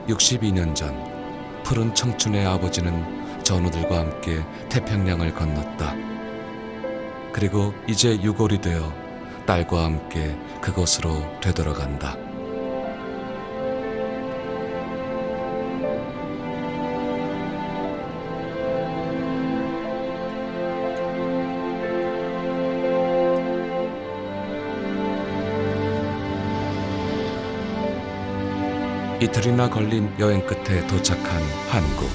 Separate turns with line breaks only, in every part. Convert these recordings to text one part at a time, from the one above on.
62년 전 푸른 청춘의 아버지는 전우들과 함께 태평양을 건넜다. 그리고 이제 유골이 되어 딸과 함께 그곳으로 되돌아간다. 이틀이나 걸린 여행 끝에 도착한 한국.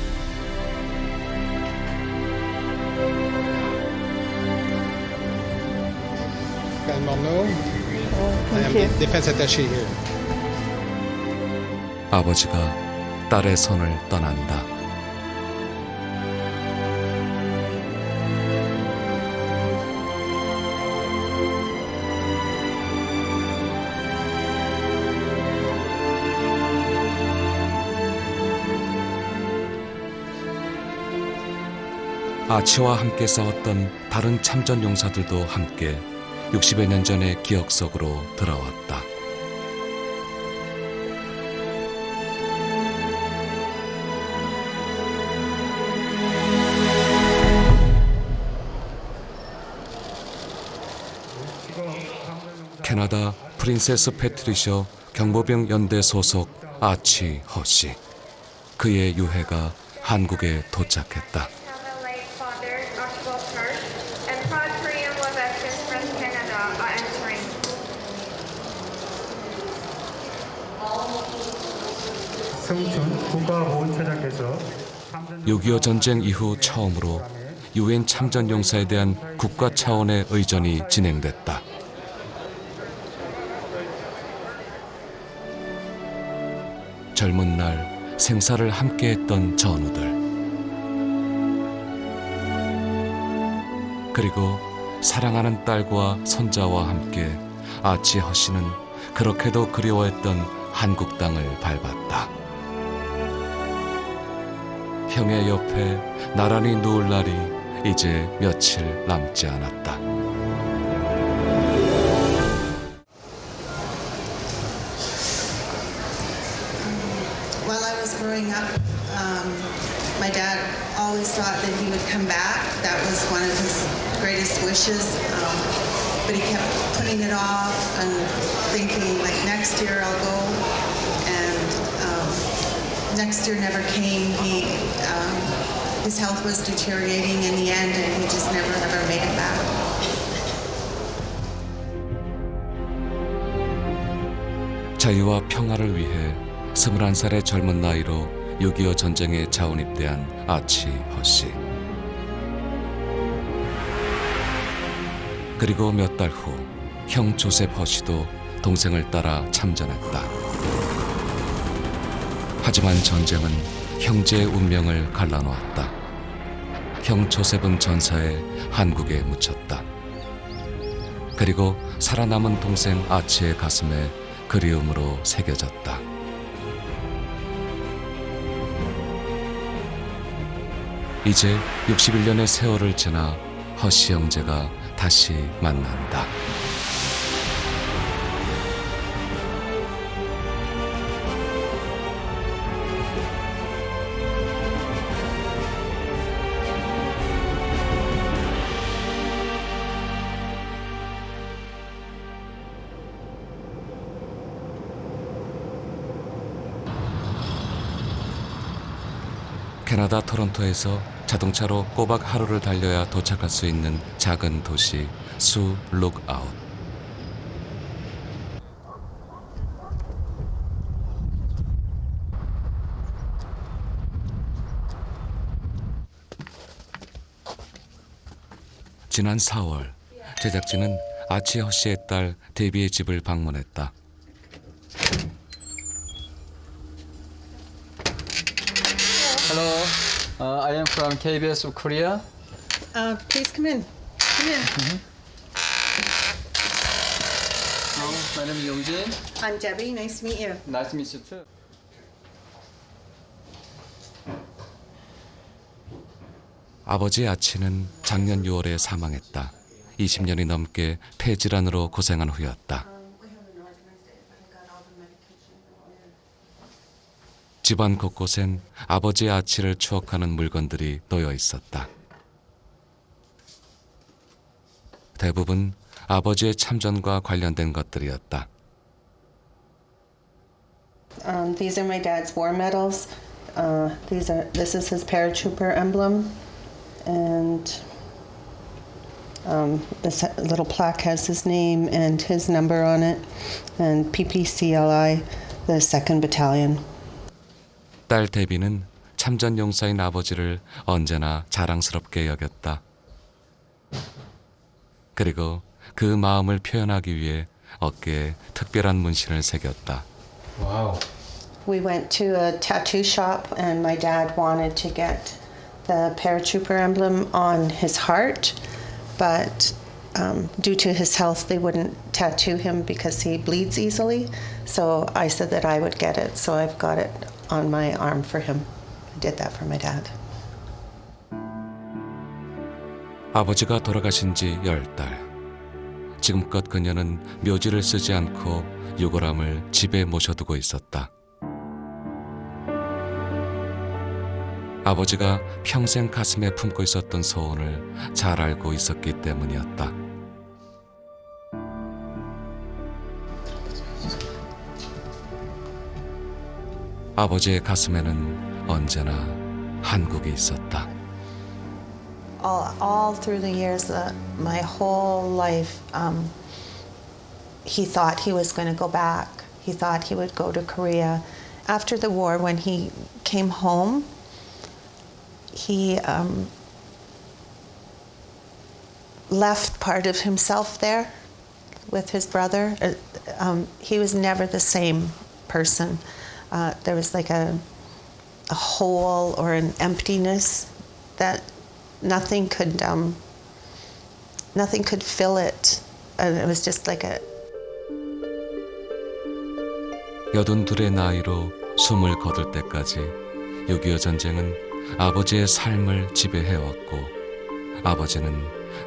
아버지가 딸의 손을 떠난다. 아치와 함께 싸웠던 다른 참전 용사들도 함께 60여 년 전의 기억 속으로 들어왔다. 캐나다 프린세스 패트리셔 경보병 연대 소속 아치 허씨. 그의 유해가 한국에 도착했다.
성춘 국가보훈처장께서
6.25 전쟁 이후 처음으로 유엔 참전 용사에 대한 국가 차원의 의전이 진행됐다. 젊은 날 생사를 함께했던 전우들, 그리고 사랑하는 딸과 손자와 함께 아치 허씨는 그렇게도 그리워했던 한국 땅을 밟았다. 형의 옆에 나란히 누울 날이 이제 며칠 남지 않았다.
While I was growing up, my dad always thought that he would come back. That was one of his greatest wishes. But he kept putting it off and thinking, like, next year I'll go. And next year never came. His health was deteriorating in the end, and he just never ever made it back.
자유와 평화를 위해 21살의 젊은 나이로 6.25 전쟁에 자원입대한 아치 허씨. 그리고 몇 달 후 형 조셉 허씨도 동생을 따라 참전했다. 하지만 전쟁은 형제의 운명을 갈라놓았다. 형 조셉은 전사해 한국에 묻혔다. 그리고 살아남은 동생 아치의 가슴에 그리움으로 새겨졌다. 이제 61년의 세월을 지나 허씨 형제가 다시 만난다. 캐나다 토론토에서 자동차로 꼬박 하루를 달려야 도착할 수 있는 작은 도시 수 룩아웃. 지난 4월 제작진은 아치 허씨의 딸 데비의 집을 방문했다.
Hello, I am from KBS of Korea.
Please come in. Come in.
My name is Yongjin.
I'm Debbie. Nice to meet you.
Nice to meet you too.
아버지 아치는 작년 6월에 사망했다. 20년이 넘게 폐질환으로 고생한 후였다. 집안 곳곳엔 아버지의 아치를 추억하는 물건들이 놓여 있었다. 대부분 아버지의 참전과 관련된 것들이었다.
These are my dad's war medals. This is his paratrooper emblem, and this little plaque has his name and his number on it, and PPCLI, the 2nd Battalion.
딸 데비는 참전 용사인 아버지를 언제나 자랑스럽게 여겼다. 그리고 그 마음을 표현하기 위해 어깨에 특별한 문신을 새겼다.
Wow.
We went to a tattoo shop, and my dad wanted to get the paratrooper emblem on his heart, but due to his health, they wouldn't tattoo him because he bleeds easily. So I said that I would get it, so I've got it on my arm for him. I did that for my dad.
아버지가 돌아가신 지 10달. 지금껏 그녀는 묘지를 쓰지 않고 유골함을 집에 모셔두고 있었다. 아버지가 평생 가슴에 품고 있었던 소원을 잘 알고 있었기 때문이었다. 아버지의 가슴에는 언제나 한국이 있었다.
All through the years, my whole life, he thought he was going to go back. He thought he would go to Korea. After the war, when he came home, he left part of himself there with his brother. He was never the same person. There was like a hole or an emptiness that nothing could fill it. And it was just like a
82의 나이로 숨을 거둘 때까지 6.25 전쟁은 아버지의 삶을 지배해왔고 아버지는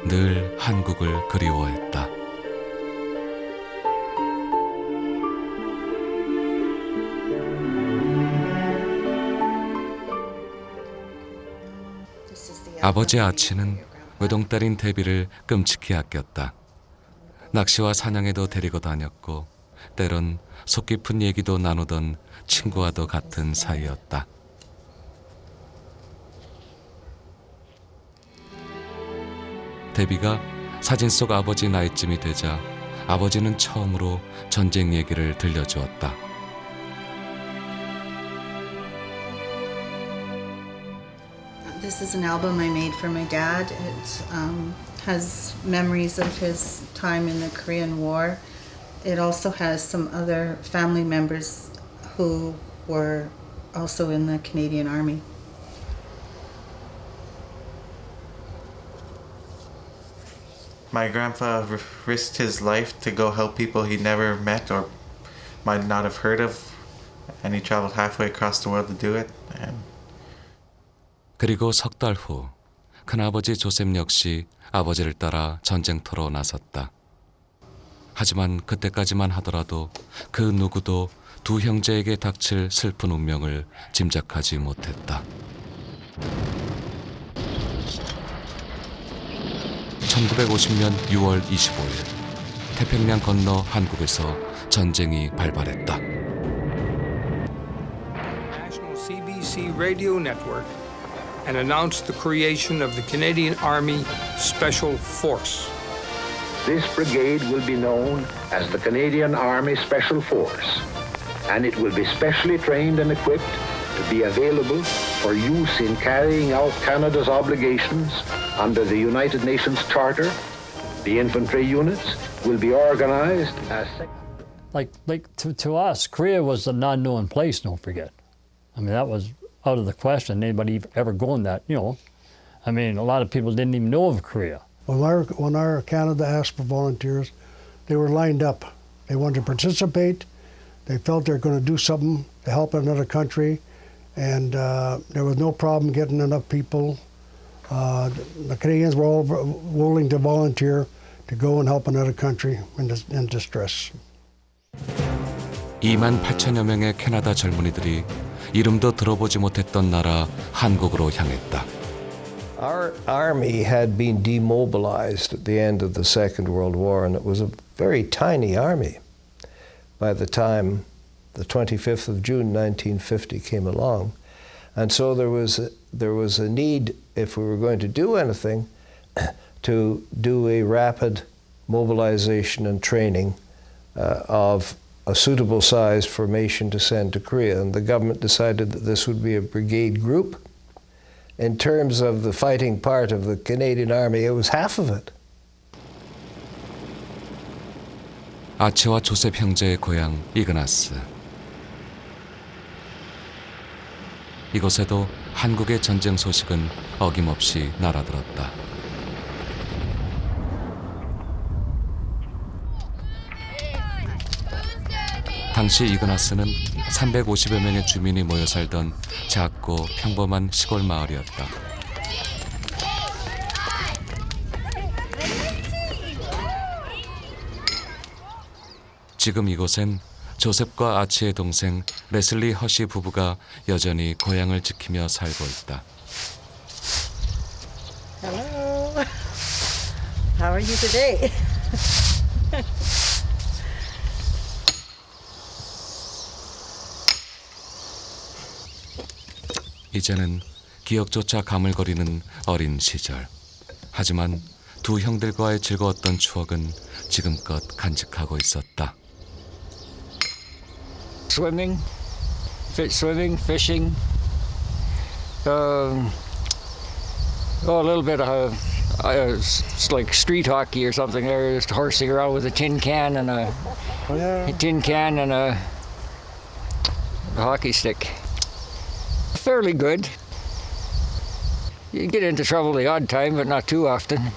늘 한국을 그리워했다. 아버지의 아치는 외동딸인 데비를 끔찍히 아꼈다. 낚시와 사냥에도 데리고 다녔고 때론 속 깊은 얘기도 나누던 친구와도 같은 사이였다. 데비가 사진 속 아버지 나이쯤이 되자 아버지는 처음으로 전쟁 얘기를 들려주었다.
This is an album I made for my dad. It has memories of his time in the Korean War. It also has some other family members who were also in the Canadian Army.
My grandpa risked his life to go help people he never met or might not have heard of, and he traveled halfway across the world to do it. And
그리고 석 달 후 큰아버지 조셉 역시 아버지를 따라 전쟁터로 나섰다. 하지만 그때까지만 하더라도 그 누구도 두 형제에게 닥칠 슬픈 운명을 짐작하지 못했다. 1950년 6월 25일 태평양 건너 한국에서 전쟁이 발발했다.
National CBC Radio Network and announced the creation of the Canadian Army Special Force.
This brigade will be known as the Canadian Army Special Force, and it will be specially trained and equipped to be available for use in carrying out Canada's obligations under the United Nations Charter. The infantry units will be organized as...
To us, Korea was a non-known place, don't forget. I mean, that was out of the question, anybody ever going that, you know. I mean, a lot of people didn't even know of Korea.
When our Canada asked for volunteers, they were lined up. They wanted to participate. They felt they were going to do something to help another country, and there was no problem getting enough people. The Canadians were all willing to volunteer to go and help another country in distress.
2만 8천여 명의 캐나다 젊은이들이 이름도 들어보지 못했던 나라 한국으로 향했다.
Our army had been demobilized at the end of the Second World War, and it was a very tiny army by the time the 25th of June 1950 came along. And so there was a need, if we were going to do anything, to do a rapid mobilization and training of a suitable sized formation to send to Korea. And the government decided that this would be a brigade group. In terms of the fighting part of the Canadian Army, it was half of it.
아치와 조셉 형제의 고향 이그나스. 이곳에도 한국의 전쟁 소식은 어김없이 날아들었다. 당시 이그나스는 350여 명의 주민이 모여 살던 작고 평범한 시골 마을이었다. 지금 이곳엔 조셉과 아치의 동생 레슬리 허시 부부가 여전히 고향을 지키며 살고 있다.
Hello. How are you today?
이제는 기억조차 가물거리는 어린 시절. 하지만 두 형들과의 즐거웠던 추억은 지금껏 간직하고 있었다.
Swimming, fishing, a little bit of it's like street hockey or something. There, just horsing around with a tin can and a hockey stick. Fairly good. You get into trouble the odd time, but not too often.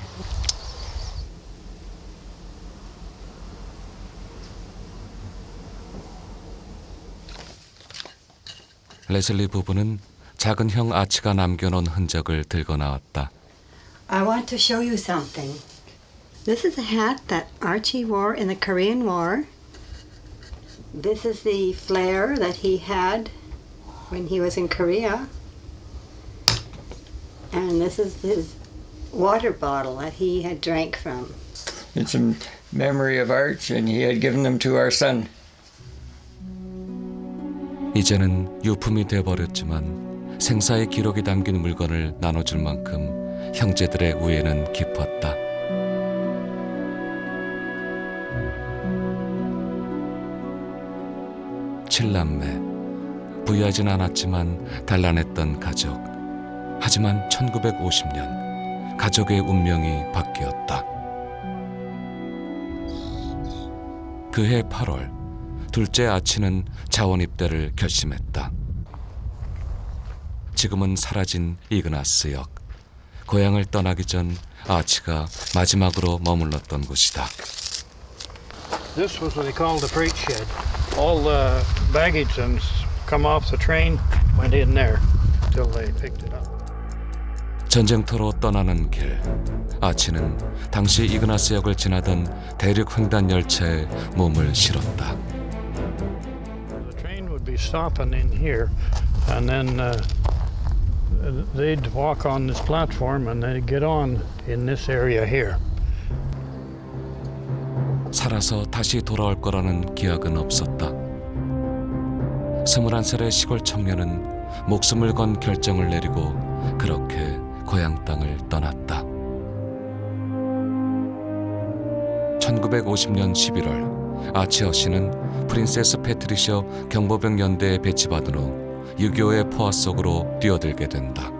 레슬리 부부는 작은 형 아치가 남겨놓은 흔적을 들고 나왔다.
I want to show you something. This is a hat that Archie wore in the Korean War. This is the flare that he had when he was in Korea. And this is his water bottle that he had drank from.
It's a memory of Arch, and he had given them to our son.
이제는 유품이 돼버렸지만 생사의 기록이 담긴 물건을 나눠줄 만큼 형제들의 우애는 깊었다. 칠남매, 부유하진 않았지만 단란했던 가족. 하지만 1950년 가족의 운명이 바뀌었다. 그해 8월 둘째 아치는 자원 입대를 결심했다. 지금은 사라진 이그나스 역. 고향을 떠나기 전 아치가 마지막으로 머물렀던 곳이다.
This was what they called the freight shed. All the baggage and come off the train went in there until they picked it up.
전쟁터로 떠나는 길. 아치는 당시 이그나스 역을 지나던 대륙 횡단 열차에 몸을 실었다.
The train would be stopping in here, and then they'd walk on this platform and they'd get on in this area here.
살아서 다시 돌아올 거라는 기약은 없었다. 21살의 시골 청년은 목숨을 건 결정을 내리고 그렇게 고향 땅을 떠났다. 1950년 11월 아치어 씨는 프린세스 패트리셔 경보병 연대에 배치받은 후 6.25의 포화 속으로 뛰어들게 된다.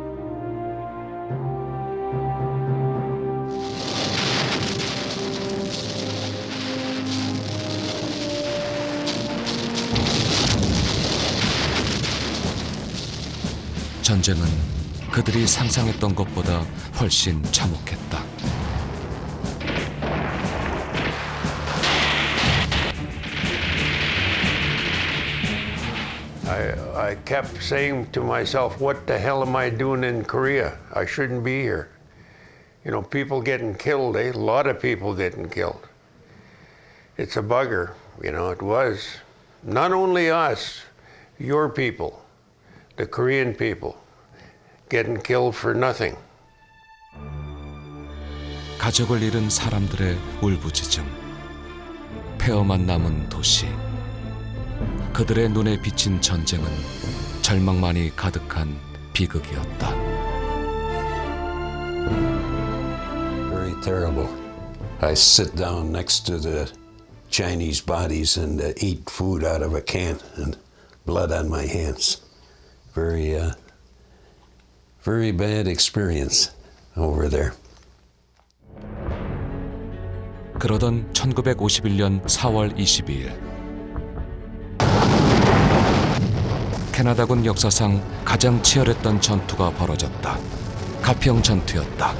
전쟁은 그들이 상상했던 것보다 훨씬 참혹했다.
I kept saying to myself, what the hell am I doing in Korea? I shouldn't be here. You know, people getting killed, a lot of people getting killed. It's a bugger, you know, it was. Not only us, your people. the Korean people, getting killed for nothing.
가족을 잃은 사람들의 울부짖음, 폐허만 남은 도시. 그들의 눈에 비친 전쟁은 절망만이 가득한 비극이었다.
Very terrible. I sit down next to the Chinese bodies and eat food out of a can and blood on my hands. Very bad experience over there.
그러던 1951년 4월 22일 캐나다군 역사상 가장 치열했던 전투가 벌어졌다. 가평 전투였다.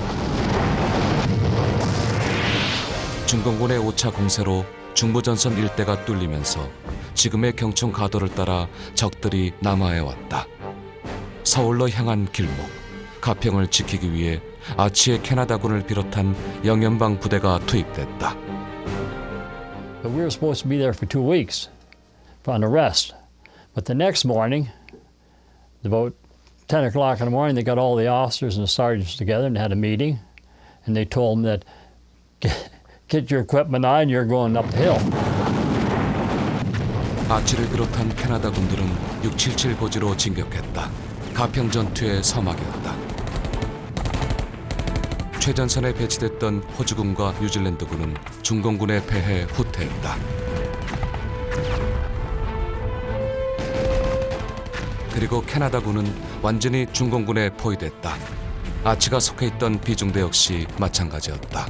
중공군의 5차 공세로 중부전선 일대가 뚫리면서 지금의 경총 가도를 따라 적들이 남하해왔다. 서울로 향한 길목, 가평을 지키기 위해 아치의 캐나다군을 비롯한 영연방 부대가 투입됐다.
But we were supposed to be there for 2 weeks on a rest. But the next morning, about 10 o'clock in the morning, they got all the officers and the sergeants together and had a meeting. And they told them that, get your equipment on, you're going up the hill.
아치를 비롯한 캐나다 군들은 677 고지로 진격했다. 가평 전투의 서막이었다. 최전선에 배치됐던 호주군과 뉴질랜드군은 중공군에 패해 후퇴했다. 그리고 캐나다군은 완전히 중공군에 포위됐다. 아치가 속해 있던 비중대 역시 마찬가지였다.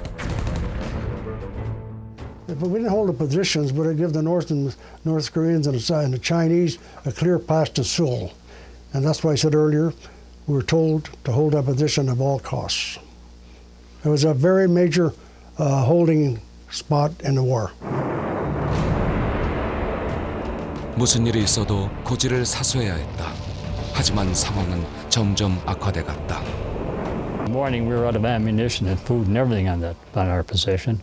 But we didn't hold the positions, but it gave the North Koreans and the Chinese a clear path to Seoul. And that's why I said earlier, we were told to hold that position at all costs. It was a very major holding spot in the war.
무슨 일이 있어도 고지를 사수해야 했다. 하지만 상황은 점점 악화돼 갔다.
In the morning, we were out of ammunition and food and everything on our position.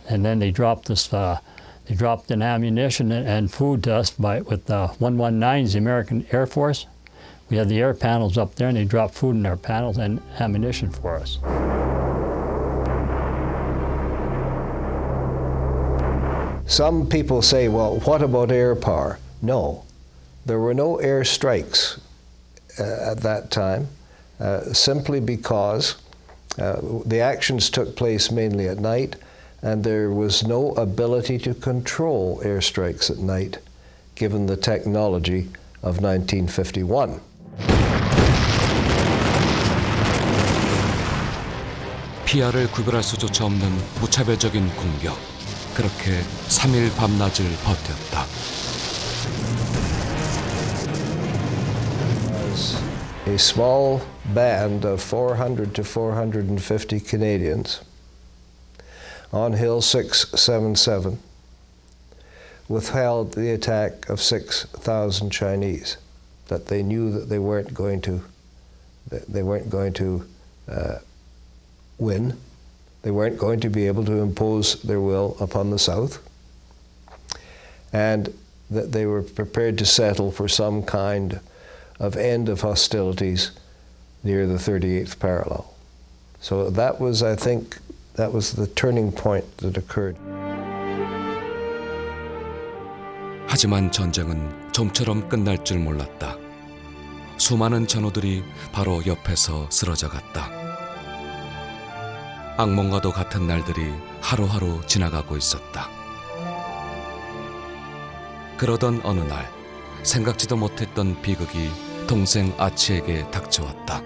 And then they dropped in ammunition and food to us with 119s, the American Air Force. We had the air panels up there, and they dropped food in our panels and ammunition for us.
Some people say, well, what about air power? No, there were no air strikes at that time, simply because the actions took place mainly at night, and there was no ability to control airstrikes at night, given the technology of 1951.
피아를 구별할 수조차 없는 무차별적인 공격. 그렇게 3일 밤낮을 버텼다.
A small band of 400 to 450 Canadians on Hill 677 withheld the attack of 6,000 Chinese that they knew that they weren't going to win. They weren't going to be able to impose their will upon the South, and that they were prepared to settle for some kind of end of hostilities near the 38th parallel. So that was, I think, that was the turning point that occurred.
하지만 전쟁은 좀처럼 끝날 줄 몰랐다. 수많은 전우들이 바로 옆에서 쓰러져 갔다. 악몽과도 같은 날들이 하루하루 지나가고 있었다. 그러던 어느 날 생각지도 못했던 비극이 동생 아치에게 닥쳐왔다.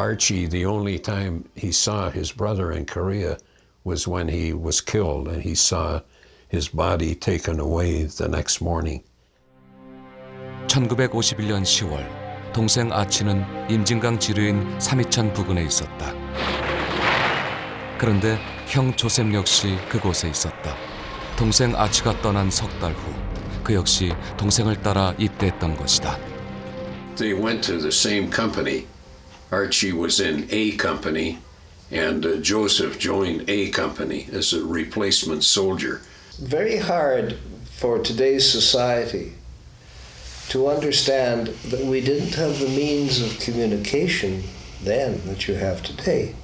Archie, the only time he saw his brother in Korea was when he was killed, and he saw his body taken away the next morning.
1951년 10월 동생 아치는 임진강 지류인 삼이천 부근에 있었다. 그런데 형 조셉 역시 그곳에 있었다. 동생 아치가 떠난 석 달 후 그 역시 동생을 따라 입대했던 것이다.
They went to the same company. Archie was in A company, and Joseph joined A company as a replacement soldier.
Very hard for today's society to understand that we didn't have the means of communication then that you have today.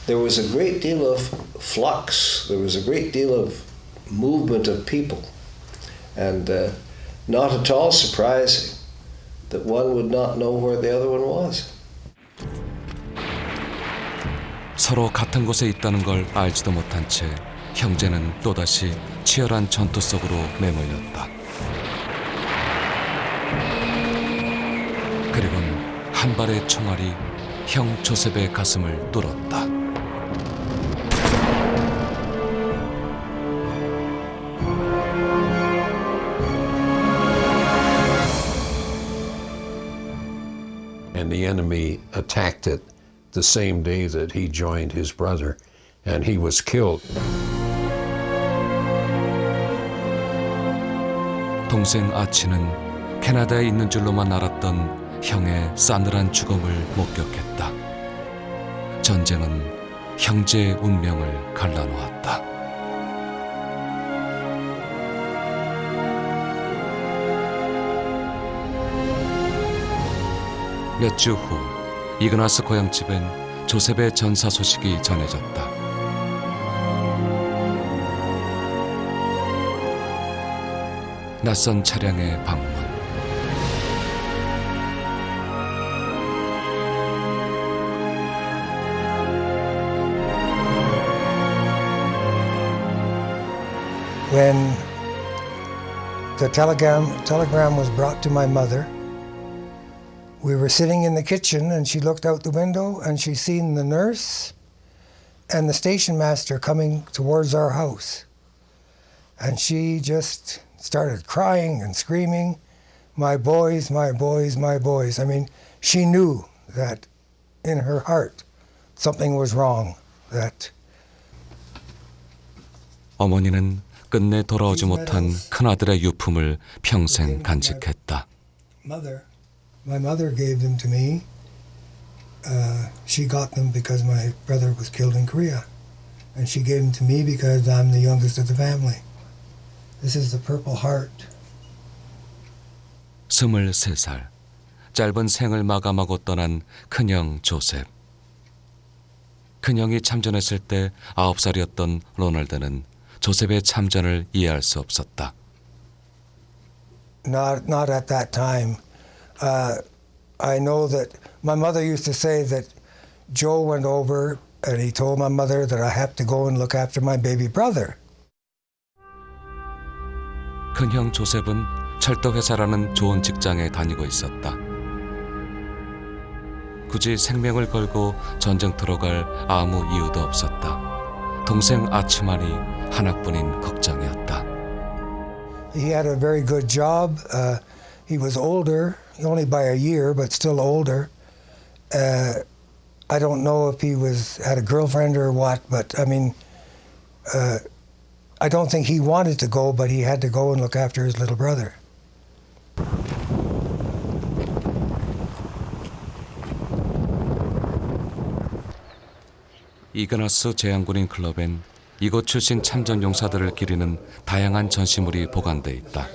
There was a great deal of flux, there was a great deal of movement of people, and not at all surprising that one would not know where the other one was.
서로 같은 곳에 있다는 걸 알지도 못한 채 형제는 또다시 치열한 전투 속으로 내몰렸다. 그리고는 한 발의 총알이 형 조셉의 가슴을 뚫었다.
And the enemy attacked it the same day that he joined his brother, and he was killed.
동생 아치는 캐나다에 있는 줄로만 알았던 형의 싸늘한 죽음을 목격했다. 전쟁은 형제의 운명을 갈라놓았다. 몇 주 후 이그나스 고향집엔 조셉의 전사 소식이 전해졌다. 낯선 차량의 방문.
When the telegram was brought to my mother, we were sitting in the kitchen and she looked out the window and she seen the nurse and the station master coming towards our house. And she just started crying and screaming, "My boys, my boys, my boys." I mean, she knew that in her heart something was wrong. That
어머니는 끝내 돌아오지 못한 큰아들의 유품을 평생 간직했다.
my mother gave them to me. She got them because my brother was killed in Korea. And she gave them to me because I'm the youngest of the family. This is the Purple Heart.
23살, 짧은 생을 마감하고 떠난 큰형 조셉. 큰형이 참전했을 때 9살이었던 로널드는 조셉의 참전을 이해할 수 없었다.
Not at that time. I know that my mother used to say that Joe went over and he told my mother that I have to go and look after my baby brother.
큰형 조셉은 철도회사라는 좋은 직장에 다니고 있었다. 굳이 생명을 걸고 전쟁터로 갈 아무 이유도 없었다. 동생 아츠만이 하나뿐인 걱정이었다.
He had a very good job. He was older, only by a year, but still older. I don't know if he had a girlfriend or what, but I mean, I don't think he wanted to go, but he had to go and look after his little brother.
이그나스 제향군인 클럽엔 이곳 출신 참전 용사들을 기리는 다양한 전시물이 보관돼 있다.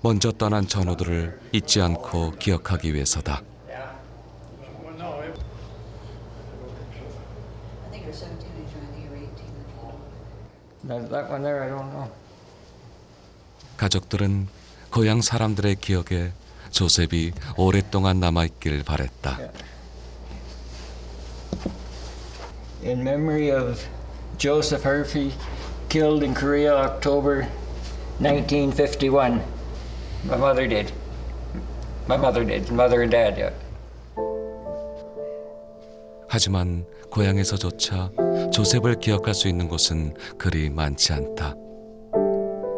먼저 떠난 전우들을 잊지 않고 기억하기 위해서다.
That one there, I don't know.
가족들은 고향 사람들의 기억에 조셉이 오랫동안 남아있길 바랬다.
In memory of Joseph Herfy, killed in Korea, October 1951. My mother did. Mother and dad, yeah.
하지만 고향에서조차 조셉을 기억할 수 있는 곳은 그리 많지 않다.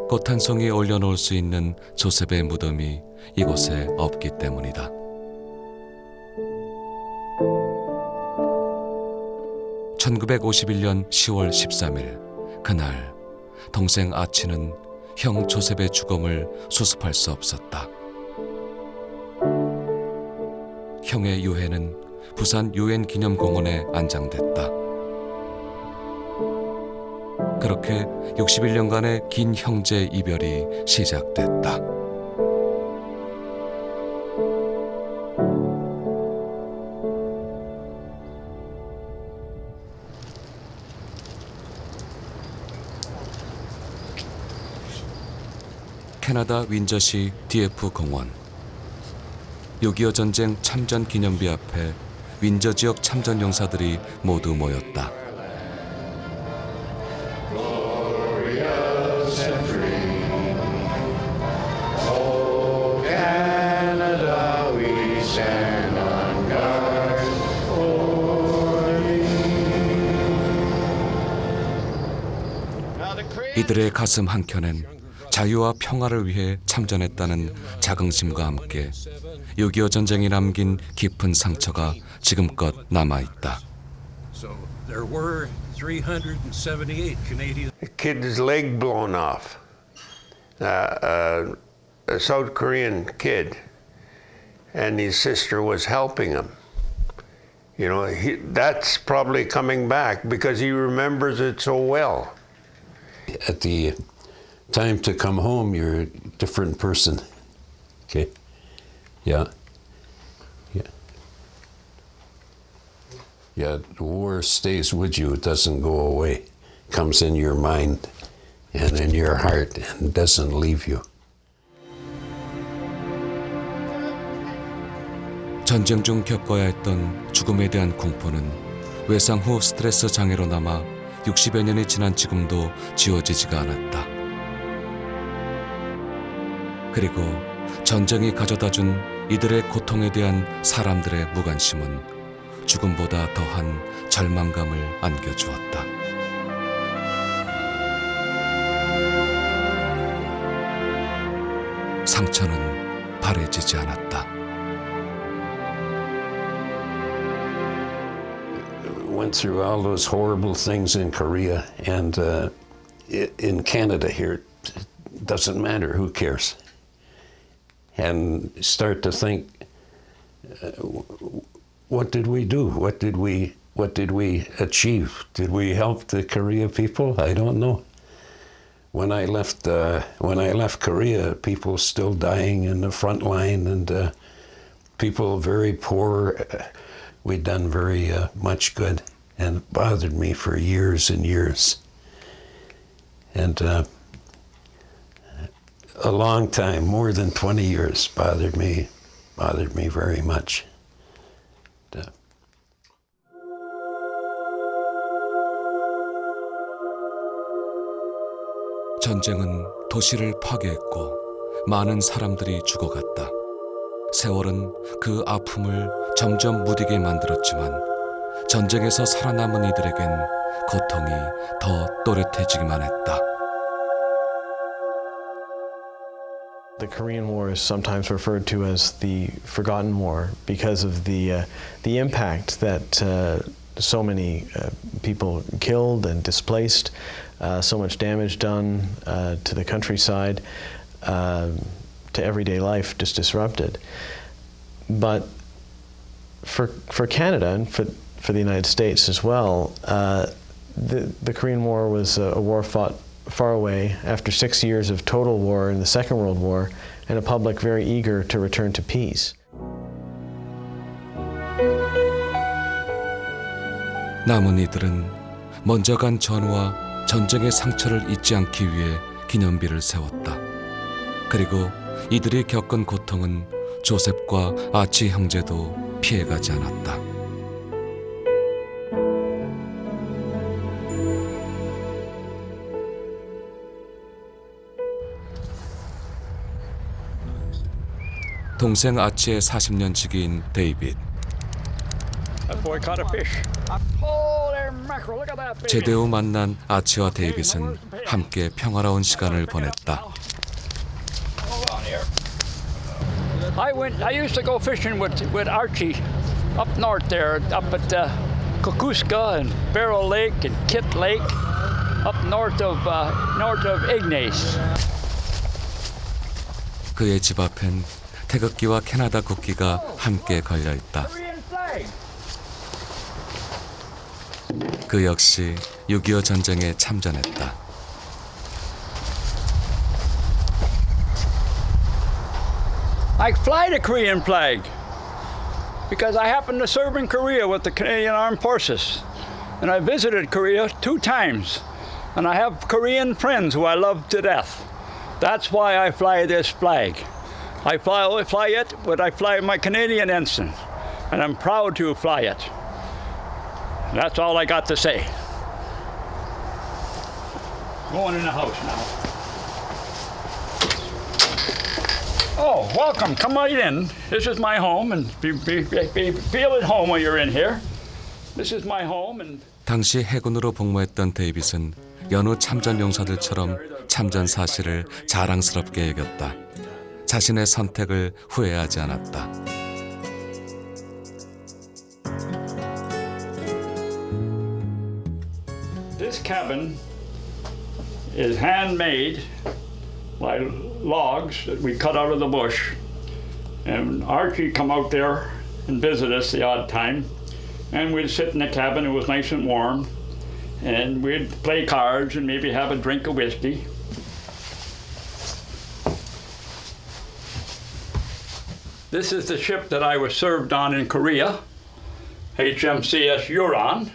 꽃 한 송이 올려놓을 수 있는 조셉의 무덤이 이곳에 없기 때문이다. (1951년 10월 13일) 그날 동생 아치는 형 조셉의 죽음을 수습할 수 없었다. 형의 유해는 부산 유엔 기념공원에 안장됐다. 그렇게 61년간의 긴 형제 이별이 시작됐다. 캐나다 윈저시 DF 공원. 6.25 전쟁 참전 기념비 앞에 윈저 지역 참전 용사들이 모두 모였다. 이들의 가슴 한켠엔 자유와 평화를 위해 참전했다는 자긍심과 함께 6.25 전쟁이 남긴 깊은 상처가 지금껏 남아있다.
There were 378 Canadian.
A kid's leg blown off. A South Korean kid, and his sister was helping him. You know, that's probably coming back because he remembers it so well.
At the time to come home, you're a different person. Okay? Yeah. Yeah, the war stays with you. It doesn't go away. It comes in your mind and in your heart and doesn't leave you.
전쟁 중 겪어야 했던 죽음에 대한 공포는 외상 후 스트레스 장애로 남아 60여 년이 지난 지금도 지워지지가 않았다. 그리고 전쟁이 가져다준 이들의 고통에 대한 사람들의 무관심은 죽음보다 더한 절망감을 안겨주었다. 상처는 바래지지 않았다.
Went through all those horrible things in Korea and in Canada here. It doesn't matter, who cares? And start to think, what did we do? What did we achieve? Did we help the Korea people? I don't know. When I left Korea, people still dying in the front line and people very poor. We'd done very much good, and it bothered me for years and years. And a long time, more than 20 years, bothered me very much.
전쟁은 도시를 파괴했고 많은 사람들이 죽어갔다. 세월은 그 아픔을 점점 무디게 만들었지만 전쟁에서 살아남은 이들에겐 고통이 더 또렷해지기만 했다.
The Korean War is sometimes referred to as the Forgotten War because of the impact that so many people killed and displaced, so much damage done to the countryside, to everyday life just disrupted. But for Canada and for the United States as well, the Korean War was a war fought far away after 6 years of total war in the Second World War and a public very eager to return to peace.
남은 이들은 먼저 간 전우와 전쟁의 상처를 잊지 않기 위해 기념비를 세웠다. 그리고 이들이 겪은 고통은 조셉과 아치 형제도 피해가지 않았다. 동생 아치의 40년 지기인 데이빗. 제대 후 만난 아치와 데이빗은 함께 평화로운 시간을 보냈다.
I used to go fishing with Archie up north there, up at Kokuska and Barrow Lake and Kit Lake, up north of Ignace.
그의 집 앞엔 태극기와 캐나다 국기가 함께 걸려 있다. 그 역시 6.25 전쟁에 참전했다.
I fly the Korean flag because I happened to serve in Korea with the Canadian Armed Forces. And I visited Korea 2 times. And I have Korean friends who I love to death. That's why I fly this flag. I fly it, but I fly my Canadian ensign. And I'm proud to fly it. That's all I got to say. Going in the house now. Oh, welcome. Come right in. This is my home, and feel at home when you're in here. This is my home, and.
당시 해군으로 복무했던 데이빗은 여느 참전 용사들처럼 참전 사실을 자랑스럽게 여겼다. 자신의 선택을 후회하지 않았다.
This cabin is handmade by logs that we cut out of the bush. And Archie come out there and visit us the odd time. And we'd sit in the cabin, it was nice and warm. And we'd play cards and maybe have a drink of whiskey. This is the ship that I was served on in Korea, HMCS Huron.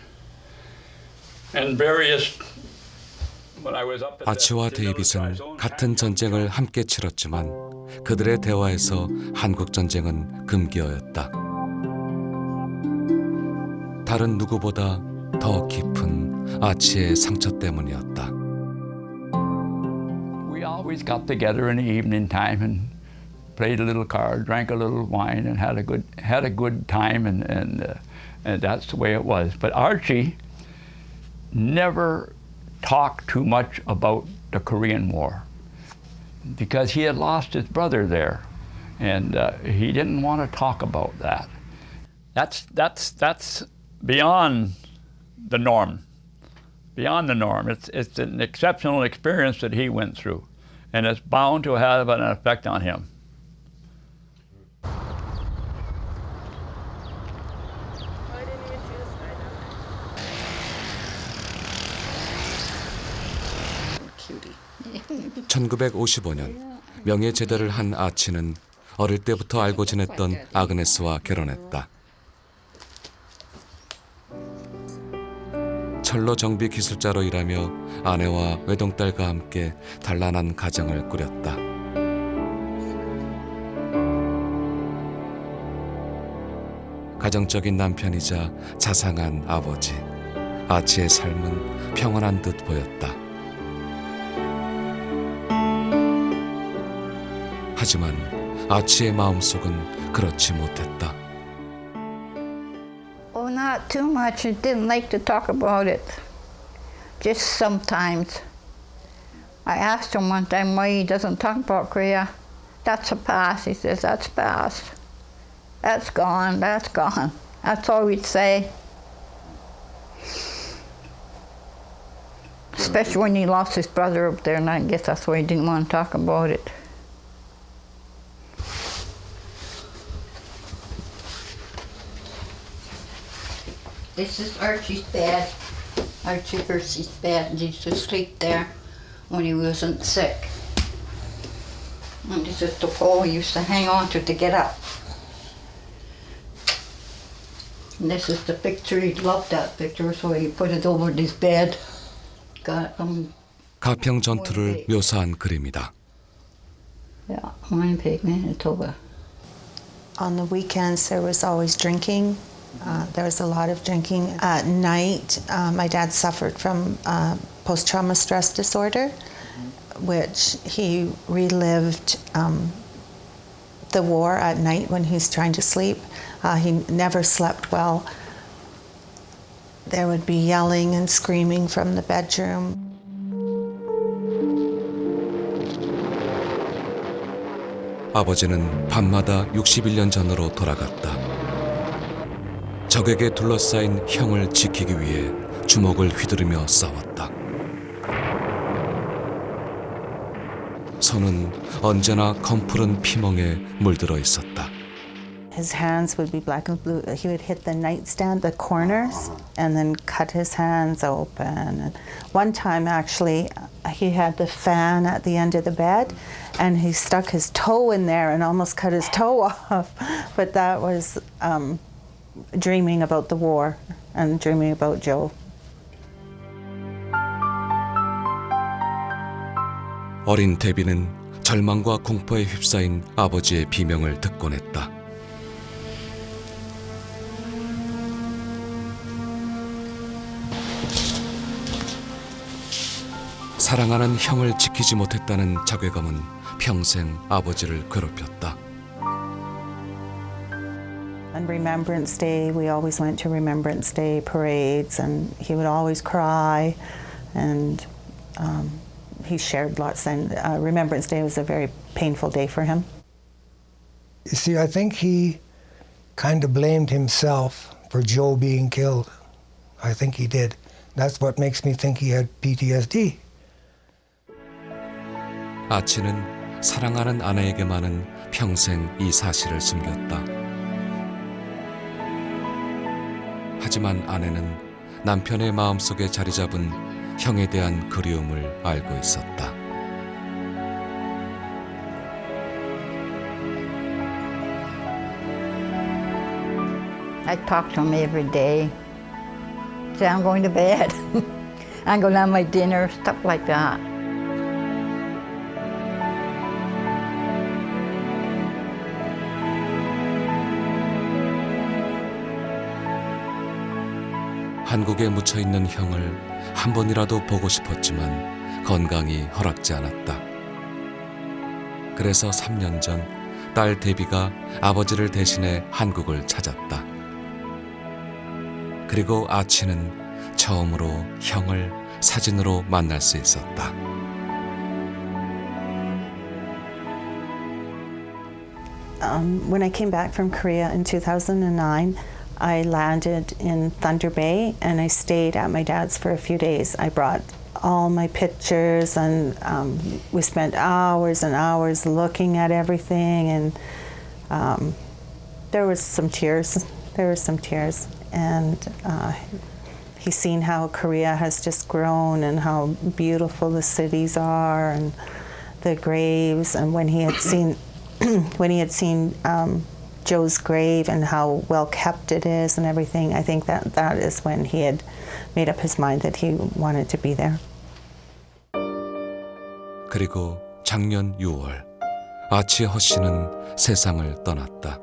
And various
아치와 데이빗은 같은 전쟁을 함께 치렀지만 그들의 대화에서 한국 전쟁은 금기어였다. 다른 누구보다 더 깊은 아치의 상처 때문이었다.
We always got together in the evening time and played a little card, drank a little wine, and had a good time, and that's the way it was. But Archie never talked too much about the Korean War because he had lost his brother there, and he didn't want to talk about that. That's beyond the norm. Beyond the norm. It's an exceptional experience that he went through, and it's bound to have an effect on him.
(1955년) 명예 제대를 한 아치는 어릴 때부터 알고 지냈던 아그네스와 결혼했다. 철로 정비 기술자로 일하며 아내와 외동딸과 함께 단란한 가정을 꾸렸다. 가정적인 남편이자 자상한 아버지. 아치의 삶은 평온한 듯 보였다. 하지만 아치의 마음속은 그렇지 못했다.
Oh, not too much. I didn't like to talk about it. Just sometimes. I asked him one time why he doesn't talk about Korea. That's a past, he says, that's past. That's gone, that's gone. That's all we'd say. Especially when he lost his brother up there, and I guess that's why he didn't want to talk about it. This is Archie's bed. Archie Percy's bed, and he used to sleep there when he wasn't sick. And this is the pole he used to hang on to get up. And this is the picture, he loved that picture, so he put it over his bed.
가평 전투를 묘사한 그림이다.
Yeah, Winnipeg, Manitoba.
On the weekends, there was always drinking. There was a lot of drinking. At night, my dad suffered from post-trauma stress disorder, which he relived the war at night when he's trying to sleep. He never slept well. There would be yelling and screaming from the bedroom.
아버지는 밤마다 61년 전으로 돌아갔다. 적에게 둘러싸인 형을 지키기 위해 주먹을 휘두르며 싸웠다. 손은 언제나 검푸른 피멍에 물들어 있었다.
His hands would be black and blue. He would hit the nightstand, the corners, and then cut his hands open. And one time, actually, he had the fan at the end of the bed, and he stuck his toe in there and almost cut his toe off. But that was dreaming about the war and dreaming about Joe.
어린 데비는 절망과 공포에 휩싸인 아버지의 비명을 듣곤 했다. 사랑하는 형을 지키지 못했다는 자괴감은 평생 아버지를 괴롭혔다.
On Remembrance Day, we always went to Remembrance Day parades, and he would always cry, and he shared lots. And Remembrance Day was a very painful day for him.
You see, I think he kind of blamed himself for Joe being killed. I think he did. That's what makes me think he had PTSD.
아치는 사랑하는 아내에게만은 평생 이 사실을 숨겼다. 하지만 아내는 남편의 마음속에 자리 잡은 형에 대한 그리움을 알고 있었다.
I talk to him every day. Say, I'm going to bed. I'm going to have my dinner, stuff like that.
한국에 묻혀 있는 형을 한 번이라도 보고 싶었지만 건강이 허락지 않았다. 그래서 3년 전 딸 데비가 아버지를 대신해 한국을 찾았다. 그리고 아치는 처음으로 형을 사진으로 만날 수 있었다.
When I came back from Korea in 2009, I landed in Thunder Bay and I stayed at my dad's for a few days. I brought all my pictures and we spent hours and hours looking at everything, and there was some tears. And he's seen how Korea has just grown and how beautiful the cities are and the graves. And when he had seen Joe's grave and how well kept it is and everything, I think that is when he had made up his mind that he wanted to be there.
그리고 작년 6월 아치 허씨는 세상을 떠났다.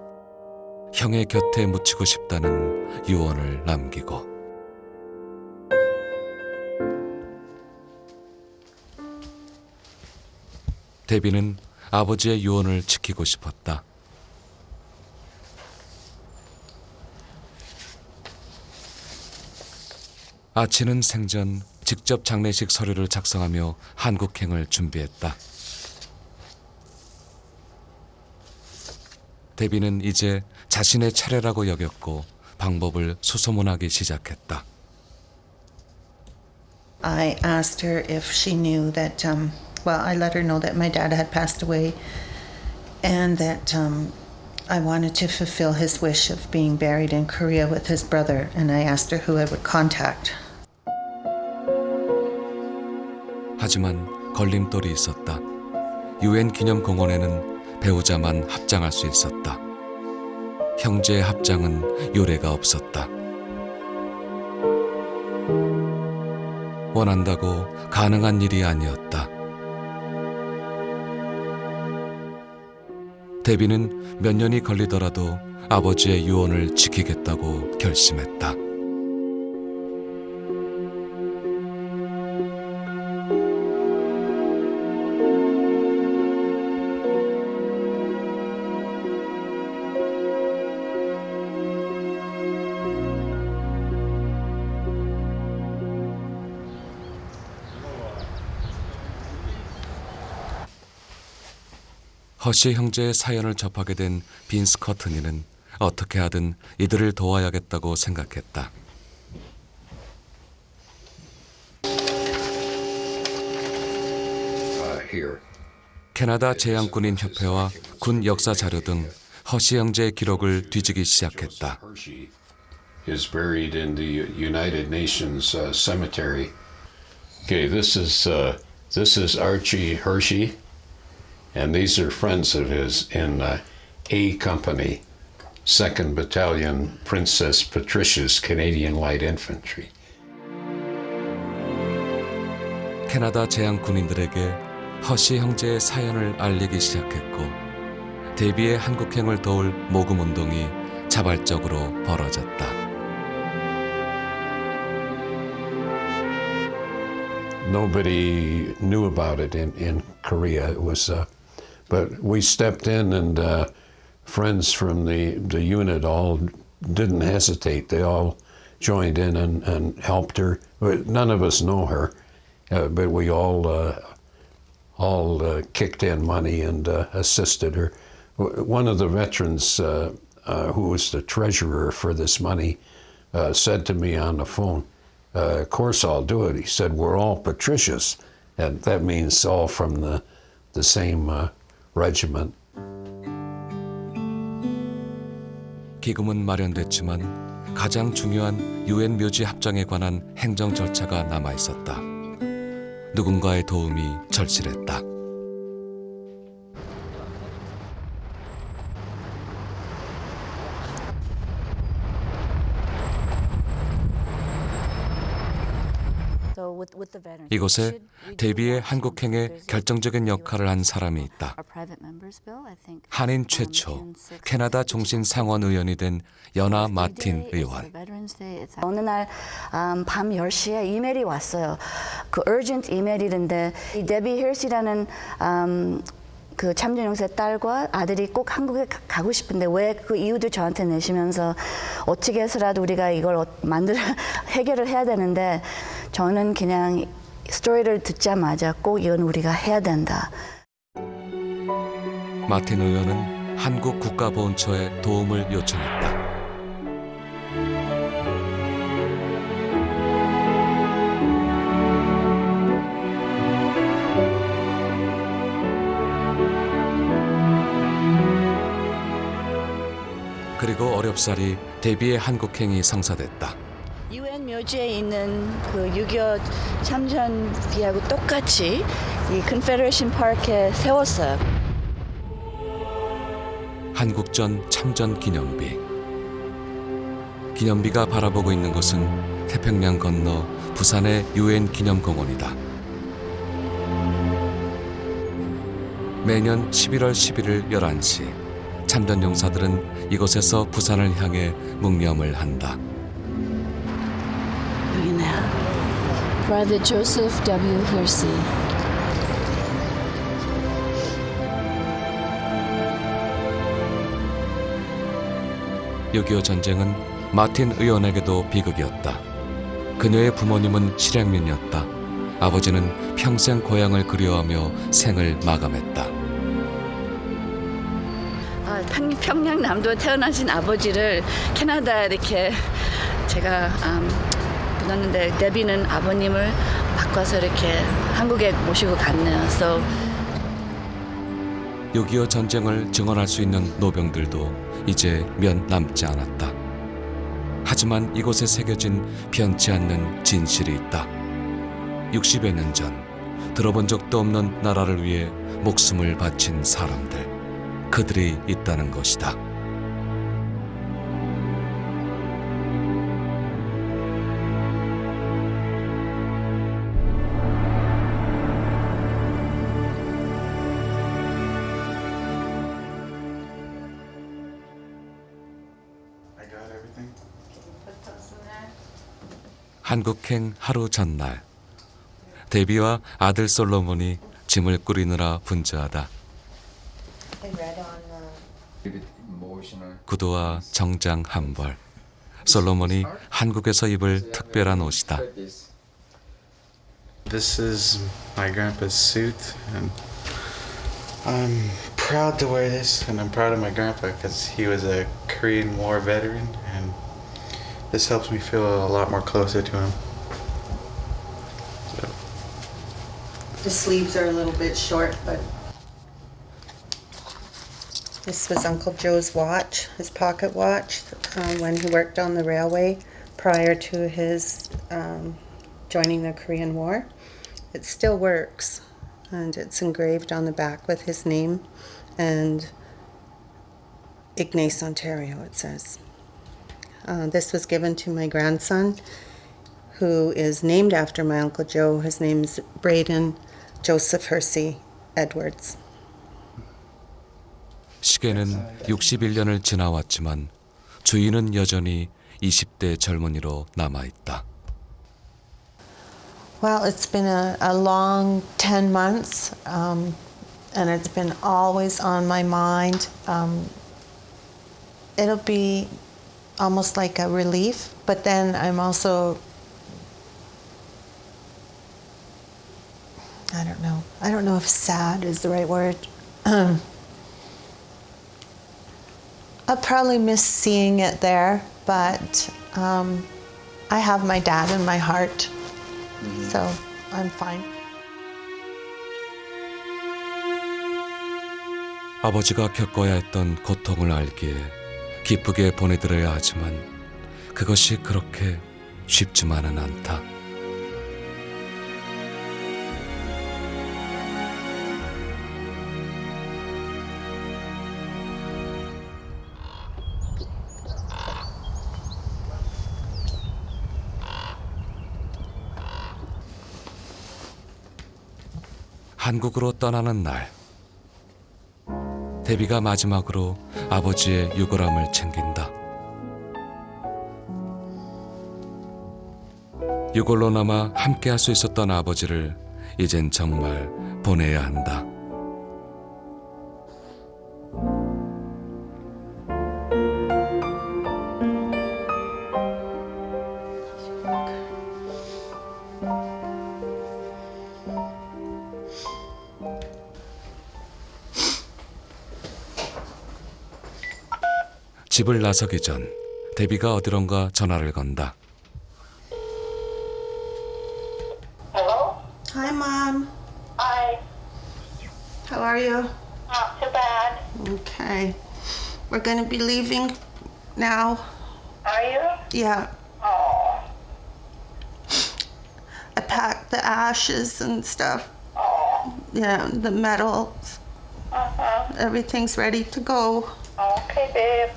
형의 곁에 묻히고 싶다는 유언을 남기고. 데비는 아버지의 유언을 지키고 싶었다. 아치는 생전 직접 장례식 서류를 작성하며 한국행을 준비했다. 데비는 이제 자신의 차례라고 여겼고 방법을 수소문하기 시작했다.
I asked her if she knew that, I let her know that my dad had passed away and that I wanted to fulfill his wish of being buried in Korea with his brother, and I asked her who I would contact.
하지만 걸림돌이 있었다. 유엔 기념공원에는 배우자만 합장할 수 있었다. 형제의 합장은 요례가 없었다. 원한다고 가능한 일이 아니었다. 데비는 몇 년이 걸리더라도 아버지의 유언을 지키겠다고 결심했다. 허시 형제의 사연을 접하게 된 빈스 커트니는 어떻게 하든 이들을 도와야겠다고 생각했다. 캐나다 제향군인 협회와 군 역사 자료 등 허시 형제의 기록을 뒤지기 시작했다.
Is buried in the United Nations cemetery. Okay, this is Archie Hershey, and these are friends of his in A Company, 2nd Battalion, Princess Patricia's Canadian Light Infantry.
캐나다 제향 군인들에게 허시 형제의 사연을 알리기 시작했고 데비의 한국행을 도울 모금 운동이 자발적으로 벌어졌다.
Nobody knew about it in Korea. It was, but we stepped in, and friends from the unit all didn't hesitate. They all joined in and helped her. None of us know her, but we all kicked in money and assisted her. One of the veterans who was the treasurer for this money said to me on the phone, of course I'll do it. He said, we're all Patricias, and that means all from the same regiment.
기금은 마련됐지만 가장 중요한 유엔 묘지 합정에 관한 행정 절차가 남아 있었다. 누군가의 도움이 절실했다. 이곳에 데비의 한국행에 결정적인 역할을 한 사람이 있다. 한인 최초 캐나다 종신 상원 의원이 된 연아 마틴 의원.
어느 날 밤 10시에 이메일이 왔어요. 그 urgent 이메일인데 데비 힐스라는 그 참전용사의 딸과 아들이 꼭 한국에 가고 싶은데 왜 그 이유도 저한테 내시면서 어떻게 해서라도 우리가 이걸 해결을 해야 되는데 저는 그냥 스토리를 듣자마자 꼭 이건 우리가 해야 된다.
마틴 의원은 한국 국가보훈처에 도움을 요청했다. 그리고 어렵사리 데비의 한국행이 성사됐다.
유엔 묘지에 있는 그 6.25 참전비하고 똑같이 이 컨페더레이션 파크에 세웠어요.
한국전 참전 기념비. 기념비가 바라보고 있는 곳은 태평양 건너 부산의 유엔 기념공원이다. 매년 11월 11일 11시 참전 용사들은 이곳에서 부산을 향해 묵념을 한다.
여기네요. Private Joseph W. Hersey.
(6.25) 전쟁은 마틴 의원에게도 비극이었다. 그녀의 부모님은 실향민이었다. 아버지는 평생 고향을 그리워하며 생을 마감했다.
평양남도에 태어나신 아버지를 캐나다에 이렇게 제가 묻었는데 데비는 아버님을 바꿔서 이렇게 한국에 모시고 갔네요. So
6.25 전쟁을 증언할 수 있는 노병들도 이제 몇 남지 않았다. 하지만 이곳에 새겨진 변치 않는 진실이 있다. 60여 년 전 들어본 적도 없는 나라를 위해 목숨을 바친 사람들. 그들이 있다는 것이다. 한국행 하루 전날 데비와 아들 솔로몬이 짐을 꾸리느라 분주하다. 구두와 정장 한 벌. 솔로몬이 한국에서 입을 특별한 옷이다.
This is my grandpa's suit, and I'm proud to wear this, and I'm proud of my grandpa because he was a Korean War veteran, and this helps me feel a lot more closer to him.
The sleeves are a little bit short, but This was Uncle Joe's watch, his pocket watch, when he worked on the railway prior to his joining the Korean War. It still works, and it's engraved on the back with his name and Ignace, Ontario, it says. This was given to my grandson, who is named after my Uncle Joe. His name is Braden Joseph Hersey Edwards.
시계는 61년을 지나왔지만 주인은 여전히 20대 젊은이로 남아있다.
Well, it's been a long 10 months, and it's been always on my mind. It'll be almost like a relief, but then I'm also, I don't know if sad is the right word. I'll probably miss seeing it there, but I have my dad in my heart, so I'm fine.
아버지가 겪어야 했던 고통을 알기에 기쁘게 보내드려야 하지만 그것이 그렇게 쉽지만은 않다. 한국으로 떠나는 날, 데비가 마지막으로 아버지의 유골함을 챙긴다. 유골로 남아 함께할 수 있었던 아버지를 이젠 정말 보내야 한다. 집을 나서기 전 데비가 어디론가 전화를 건다.
Hello? Hi, Mom. Hi. How are you? Not too bad. Okay. We're going to be leaving now. Are you? Yeah. Oh. I packed the ashes and stuff. Oh. Yeah, the medals. Everything's ready to go.
Okay, babe.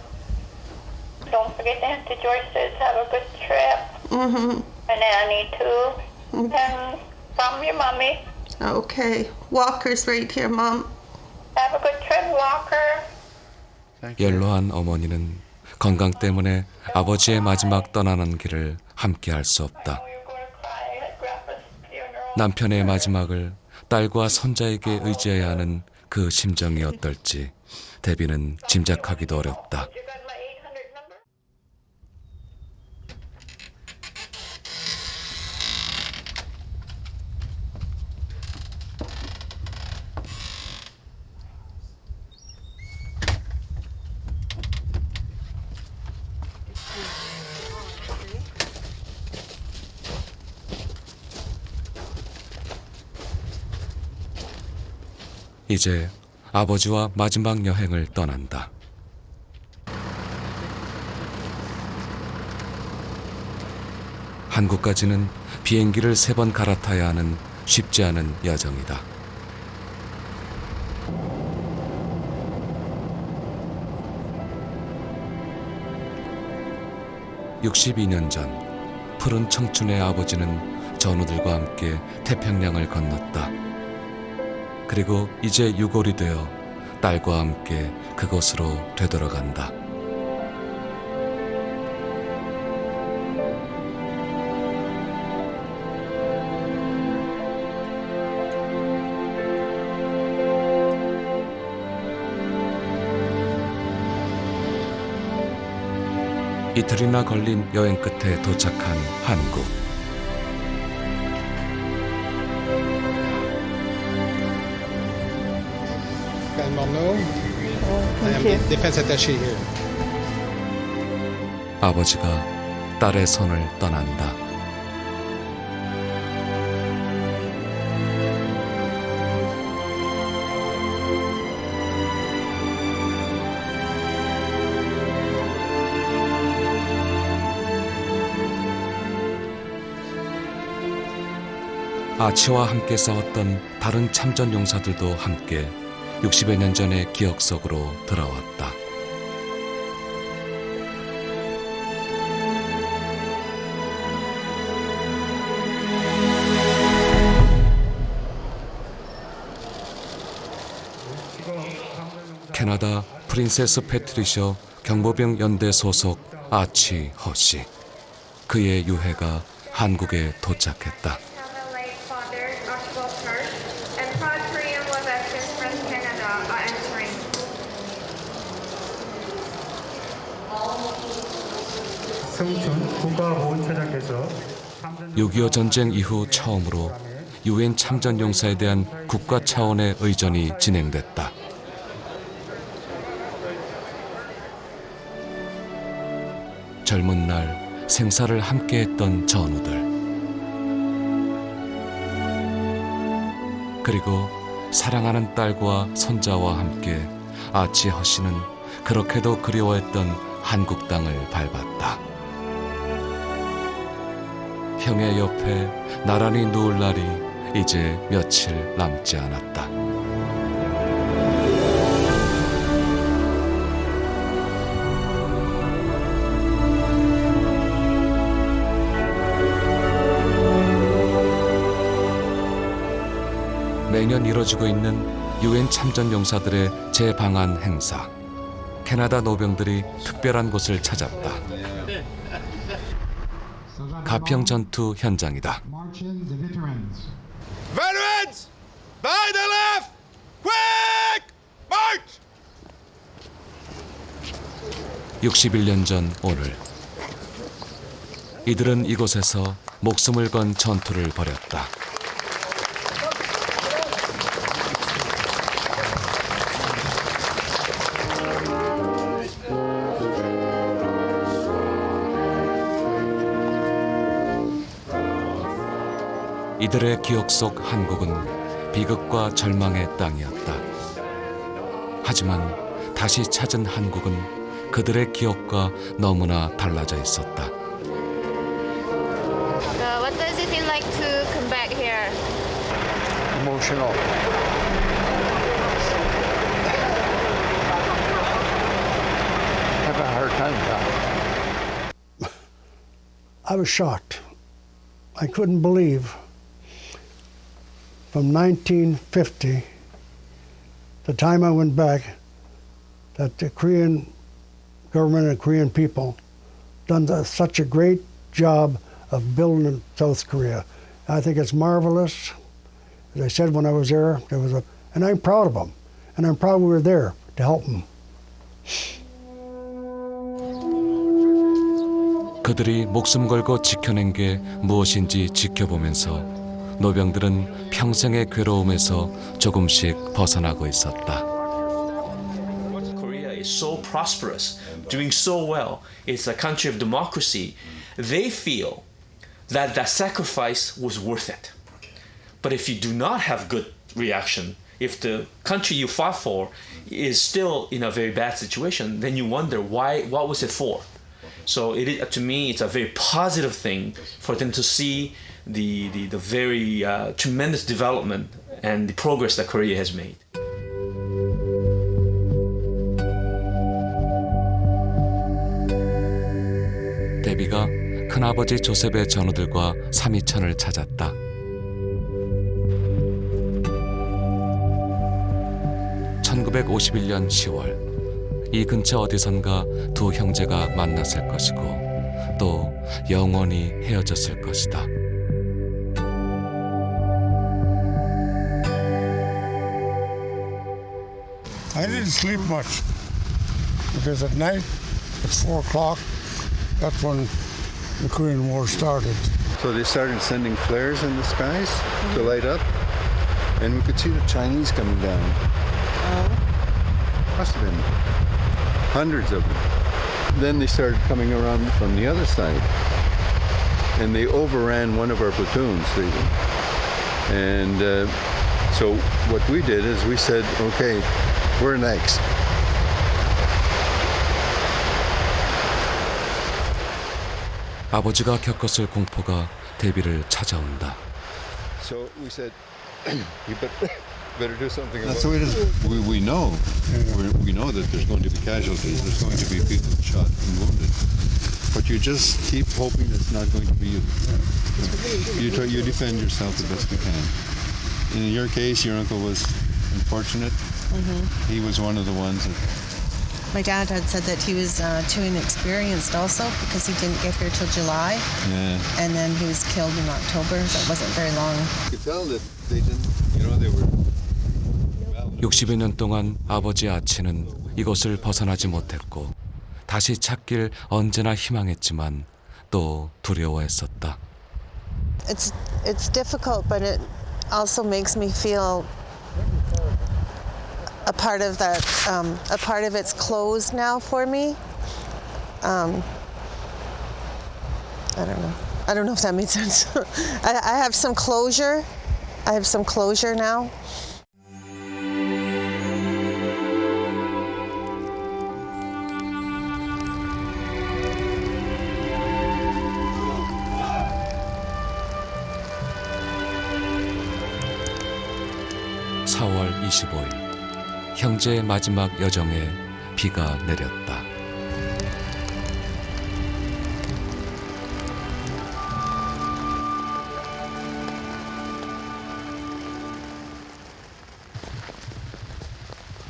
Don't forget to Auntie George says have a good trip.
Mm-hmm.
And Annie too. And from your mommy.
Okay. Walker's right here, Mom.
Have a good trip, Walker.
연로한 어머니는 건강 때문에 아버지의 마지막 떠나는 길을 함께 할 수 없다. 남편의 마지막을 딸과 손자에게 의지해야 하는 그 심정이 어떨지 데비는 짐작하기도 어렵다. 이제 아버지와 마지막 여행을 떠난다. 한국까지는 비행기를 3번 갈아타야 하는 쉽지 않은 여정이다. (62년) 전 푸른 청춘의 아버지는 전우들과 함께 태평양을 건넜다. 그리고 이제 유골이 되어 딸과 함께 그곳으로 되돌아간다. 이틀이나 걸린 여행 끝에 도착한 한국. 아버지가 딸의 손을 떠난다. 아치와 함께 싸웠던 다른 참전 용사들도 함께 60여 년 전의 기억 속으로 들어왔다. 캐나다 프린세스 패트리셔 경보병 연대 소속 아치 허씨. 그의 유해가 한국에 도착했다.
성춘 국가보훈처장께서
6.25 전쟁 이후 처음으로 유엔 참전 용사에 대한 국가 차원의 의전이 진행됐다. 젊은 날 생사를 함께했던 전우들, 그리고 사랑하는 딸과 손자와 함께 아치 허씨는 그렇게도 그리워했던 한국 땅을 밟았다. 형의 옆에 나란히 누울 날이 이제 며칠 남지 않았다. 매년 이뤄지고 있는 유엔 참전 용사들의 재방한 행사. 캐나다 노병들이 특별한 곳을 찾았다. 가평 전투 현장이다.
Veterans! By the left! Quick! March!
61년 전 오늘, 이들은 이곳에서 목숨을 건 전투를 벌였다. 이들의 기억 속 한국은 비극과 절망의 땅이었다. 하지만 다시 찾은 한국은 그들의 기억과 너무나 달라져 있었다.
What does it feel like to come back here?
Emotional. Have a hard time with that.
I was shocked. I couldn't believe from 1950, the time I went back, that the Korean government and Korean people done such a great job of building South Korea. I think it's marvelous. As I said when I was there, and I'm proud of them. And I'm proud we were there to help them.
그들이 목숨 걸고 지켜낸 게 무엇인지 지켜보면서 노병들은 평생의 괴로움에서 조금씩 벗어나고 있었다.
Korea is so prosperous, doing so well. It's a country of democracy. They feel that that sacrifice was worth it. But if you do not have good reaction, if the country you fought for is still in a very bad situation, then you wonder what was it for? So to me, it's a very positive thing for them to see the very tremendous development and the progress that Korea has made.
데비가 큰아버지 조셉의 전우들과 삼위천을 찾았다. (1951년 10월) 이 근처 어디선가 두 형제가 만났을 것이고 또 영원히 헤어졌을 것이다.
I didn't sleep much because at night at 4 o'clock, that's when the Korean War started.
So they started sending flares in the skies to light up, and we could see the Chinese coming down. Must have been hundreds of them. Then they started coming around from the other side, and they overran one of our platoons. And so what we did is we said, okay, we're next.
아버지가 겪었을 공포가 데비를 찾아온다.
So we said, you better do something about it.
That's the way it is.
We know. We know that there's going to be casualties. There's going to be people shot and wounded. But you just keep hoping it's not going to be you. You defend yourself the best you can. In your case, your uncle was unfortunate. He was one of the ones that...
My dad had said that he was too inexperienced also because he didn't get here till July.
Yeah.
And then he was killed in October, so it wasn't very long.
You could tell that they didn't, they were...
60여 년 동안 아버지 아치는 이곳을 벗어나지 못했고 다시 찾길 언제나 희망했지만 또 두려워했었다.
It's difficult, but it also makes me feel a part of that. A part of it's closed now for me. I don't know. I don't know if that made sense. I have some closure. I have some closure now.
(4월 25일) 형제의 마지막 여정에 비가 내렸다.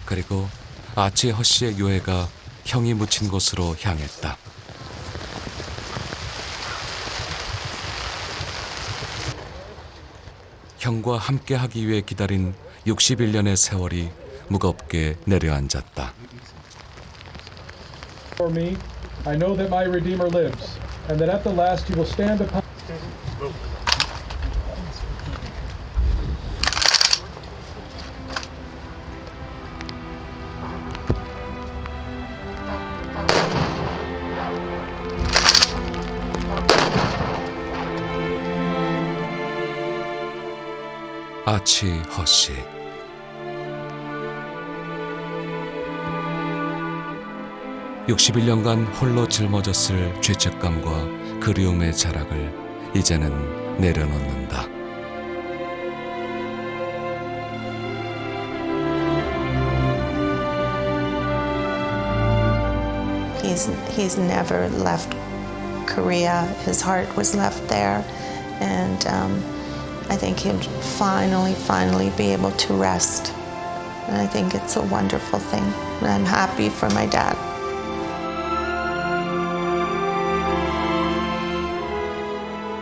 그리고 아치 허씨의 유해가 형이 묻힌 곳으로 향했다. 형과 함께하기 위해 기다린 61년의 세월이 무겁게 내려앉았다.
For me, I know that my Redeemer lives, and that at the last he will stand upon.
아치 허씨. (61년간) 홀로 짊어졌을 죄책감과 그리움의 자락을 이제는 내려놓는다.
He's never left Korea. His heart was left there, and I think he'll finally be able to rest. And I think it's a wonderful thing. And I'm happy for my dad.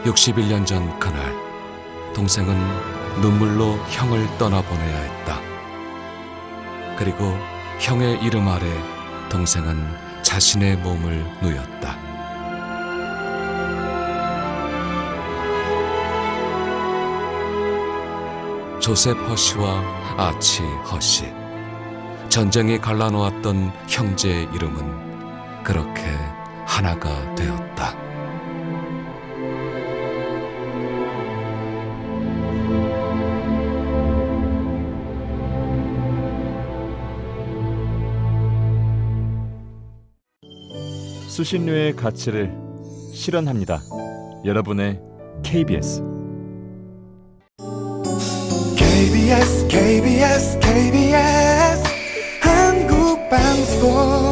(61년) 전 그날 동생은 눈물로 형을 떠나보내야 했다. 그리고 형의 이름 아래 동생은 자신의 몸을 누였다. 조셉 허씨와 아치 허씨. 전쟁이 갈라놓았던 형제의 이름은 그렇게 하나가 되었다.
수신료의 가치를 실현합니다. 여러분의 KBS.
KBS KBS KBS 한국방송